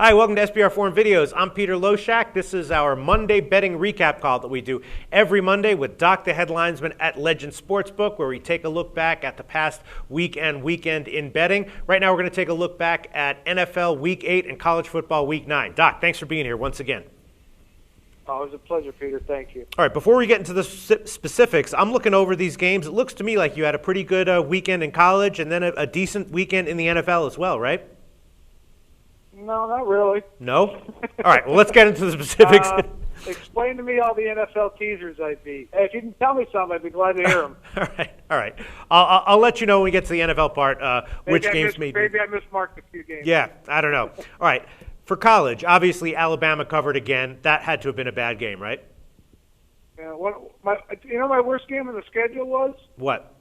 Hi, welcome to SBR Forum Videos. I'm Peter Loshak. This is our Monday betting recap call that we do every Monday with Doc the Headlinesman at Legend Sportsbook, where we take a look back at the past weekend in betting. Right now we're going to take a look back at NFL Week 8 and college football Week 9. Doc, thanks for being here once again. Oh, it was a pleasure, Peter. Thank you. All right, before we get into the specifics, I'm looking over these games. It looks to me like you had a pretty good weekend in college and then a decent weekend in the NFL as well, right? No, not really. No? All right, well, let's get into the specifics. Explain to me all the NFL teasers I beat. Hey, if you can tell me something, I'd be glad to hear them. All right. I'll let you know when we get to the NFL part which games maybe. Maybe I mismarked a few games. Yeah, I don't know. All right. For college, obviously Alabama covered again. That had to have been a bad game, right? Yeah. My worst game on the schedule was? What?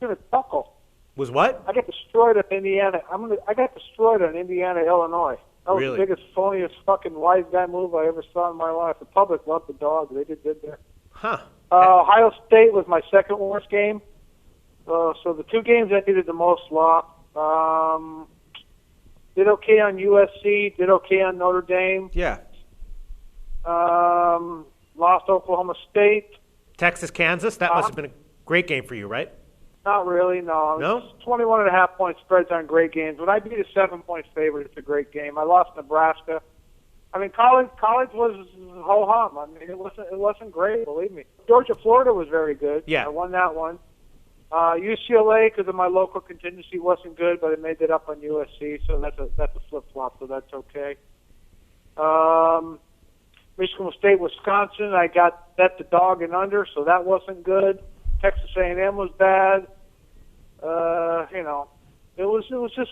In a tuckle. Was what? I got destroyed at Indiana. I got destroyed on Indiana, Illinois. That was Really? the biggest, phoniest, fucking wise guy move I ever saw in my life. The public loved the dog. They did good there. Huh. Ohio State was my second worst game. So the two games I needed the most lost. Did okay on USC. Did okay on Notre Dame. Yeah. Lost Oklahoma State. Texas, Kansas. That must have been a great game for you, right? Not really, no. No? 21.5-point spreads on great games. When I beat a 7-point favorite, it's a great game. I lost Nebraska. I mean, college was ho-hum. I mean, it wasn't great, believe me. Georgia, Florida was very good. Yeah. I won that one. UCLA, because of my local contingency, wasn't good, but I made it up on USC, so that's a flip-flop, so that's okay. Michigan State, Wisconsin, I got bet the dog and under, so that wasn't good. Texas A&M was bad. It was just,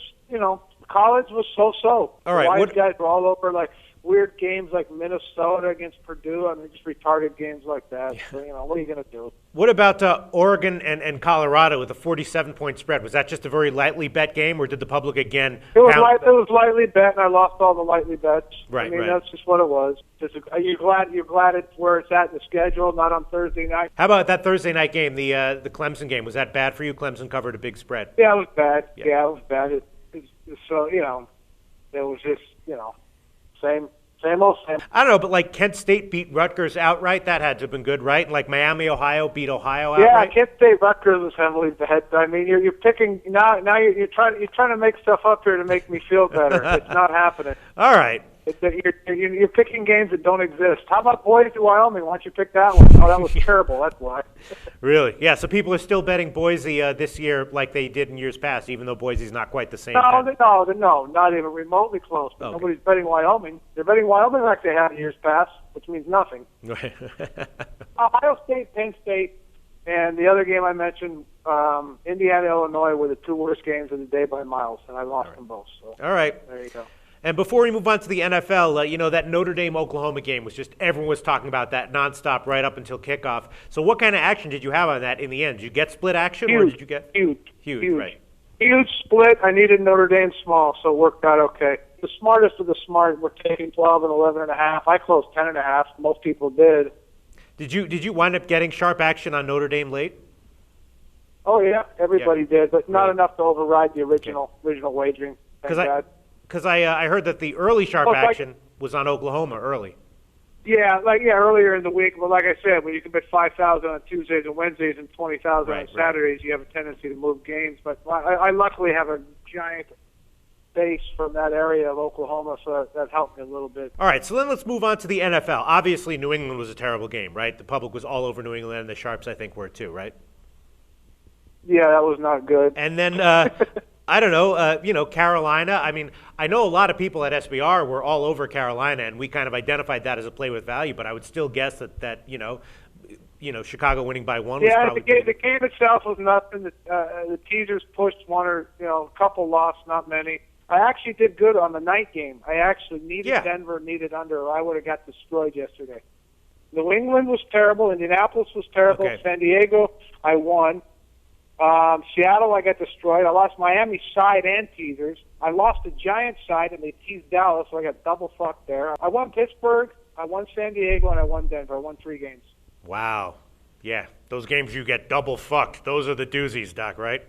college was so-so. All right. Wise guys were all over, like, weird games like Minnesota against Purdue. I mean, just retarded games like that. Yeah. So, what are you going to do? What about Oregon and Colorado with a 47-point spread? Was that just a very lightly bet game, or did the public again? It was lightly bet, and I lost all the lightly bets. Right, I mean, right. That's just what it was. You're glad it's where it's at in the schedule, not on Thursday night. How about that Thursday night game, the Clemson game? Was that bad for you? Clemson covered a big spread. Yeah, it was bad. Yeah, it was bad. It was just, same old same. I don't know, but like Kent State beat Rutgers outright. That had to have been good, right? Like Miami, Ohio beat Ohio outright. Yeah, Kent State, Rutgers was heavily bet. I mean, you're picking now. You're trying to make stuff up here to make me feel better. It's not happening. All right. You're picking games that don't exist. How about Boise, Wyoming? Why don't you pick that one? Oh, that was terrible. That's why. Really? Yeah. So people are still betting Boise this year like they did in years past, even though Boise's not quite the same. No, not even remotely close. But nobody's betting Wyoming. They're betting Wyoming like they have in years past, which means nothing. Ohio State, Penn State, and the other game I mentioned, Indiana, Illinois, were the two worst games of the day by miles, and I lost them both. So. All right. There you go. And before we move on to the NFL, that Notre Dame-Oklahoma game was just, everyone was talking about that nonstop right up until kickoff. So what kind of action did you have on that in the end? Did you get split action? Huge, or did you get huge, right? Huge split. I needed Notre Dame small, so it worked out okay. The smartest of the smart were taking 12 and 11.5. I closed 10.5. Most people did. Did you wind up getting sharp action on Notre Dame late? Oh yeah, everybody did, but not enough to override the original wagering. Because I heard that the early sharp action was on Oklahoma early. Yeah, earlier in the week. But like I said, when you can bet 5,000 on Tuesdays and Wednesdays and 20,000 on Saturdays, you have a tendency to move games. But I luckily have a giant base from that area of Oklahoma, so that helped me a little bit. All right, so then let's move on to the NFL. Obviously, New England was a terrible game, right? The public was all over New England, and the Sharps, I think, were too, right? Yeah, that was not good. And then I don't know, Carolina. I mean, I know a lot of people at SBR were all over Carolina, and we kind of identified that as a play with value. But I would still guess that Chicago winning by one. Yeah, was probably the game itself was nothing. The teasers pushed one or a couple lost, not many. I actually did good on the night game. I actually needed Denver, needed under, or I would have got destroyed yesterday. New England was terrible. Indianapolis was terrible. Okay. San Diego, I won. Seattle, I got destroyed. I lost Miami side and teasers. I lost the Giants side, and they teased Dallas, so I got double fucked there. I won Pittsburgh, I won San Diego, and I won Denver. I won 3 games. Wow. Yeah, those games you get double fucked. Those are the doozies, Doc, right?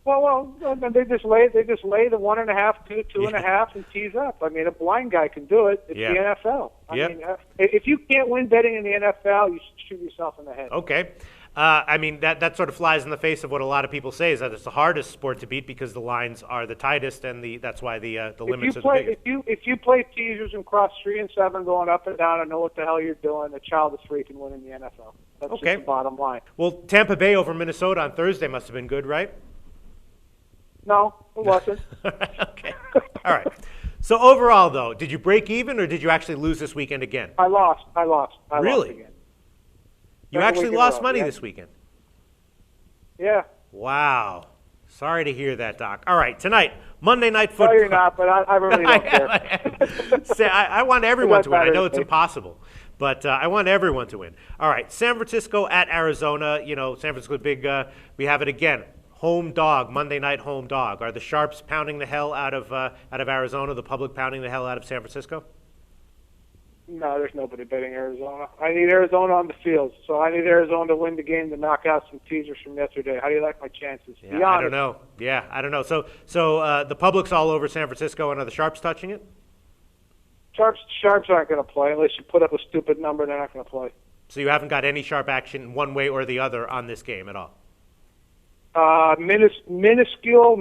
Well, they just lay the 1.5, 2.5, and tease up. I mean, a blind guy can do it. It's the NFL. I mean, if you can't win betting in the NFL, you should shoot yourself in the head. Okay. I mean, that sort of flies in the face of what a lot of people say is that it's the hardest sport to beat because the lines are the tightest and that's why the limits are the biggest. If you play teasers and cross 3 and 7 going up and down and know what the hell you're doing, the child is free can win in the NFL. That's just the bottom line. Well, Tampa Bay over Minnesota on Thursday must have been good, right? No, it wasn't. Okay. All right. So overall, though, did you break even or did you actually lose this weekend again? I lost. Really? Lost again. You actually lost money this weekend? Yeah. Wow. Sorry to hear that, Doc. All right, tonight, Monday Night Football. No, you're not, but I really don't care. Say, I want everyone to win. I know it's impossible, but I want everyone to win. All right, San Francisco at Arizona. You know, San Francisco big. We have it again. Home dog, Monday night home dog. Are the Sharps pounding the hell out of Arizona? The public pounding the hell out of San Francisco? No, there's nobody betting Arizona. I need Arizona on the field, so I need Arizona to win the game to knock out some teasers from yesterday. How do you like my chances? Yeah, I don't know. Yeah, I don't know. So the public's all over San Francisco, and are the Sharps touching it? Sharps aren't going to play unless you put up a stupid number. They're not going to play. So you haven't got any sharp action one way or the other on this game at all? Minuscule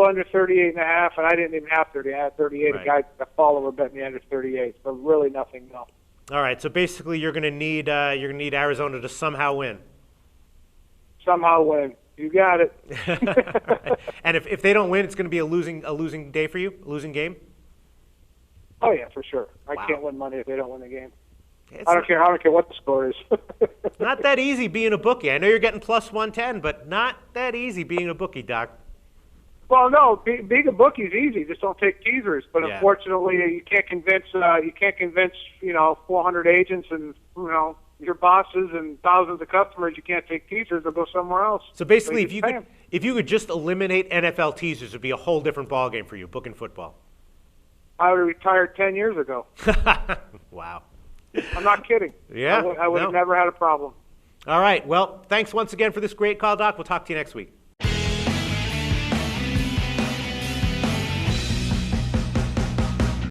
under 38.5, and I didn't even have 30. I had 38. Right. A follower bet me under 38, but really nothing. No. All right. So basically, you're going to need Arizona to somehow win. Somehow win. You got it. And if they don't win, it's going to be a losing day for you, a losing game. Oh yeah, for sure. Wow. I can't win money if they don't win the game. I don't care what the score is. Not that easy being a bookie. I know you're getting plus 110, but not that easy being a bookie, Doc. Well, no, being a bookie is easy. Just don't take teasers. But unfortunately, you can't convince 400 agents and your bosses and thousands of customers. You can't take teasers or go somewhere else. So basically, if you could just eliminate NFL teasers, it'd be a whole different ballgame for you, booking football. I would have retired 10 years ago. Wow. I'm not kidding. Yeah, I would have never had a problem. All right. Well, thanks once again for this great call, Doc. We'll talk to you next week.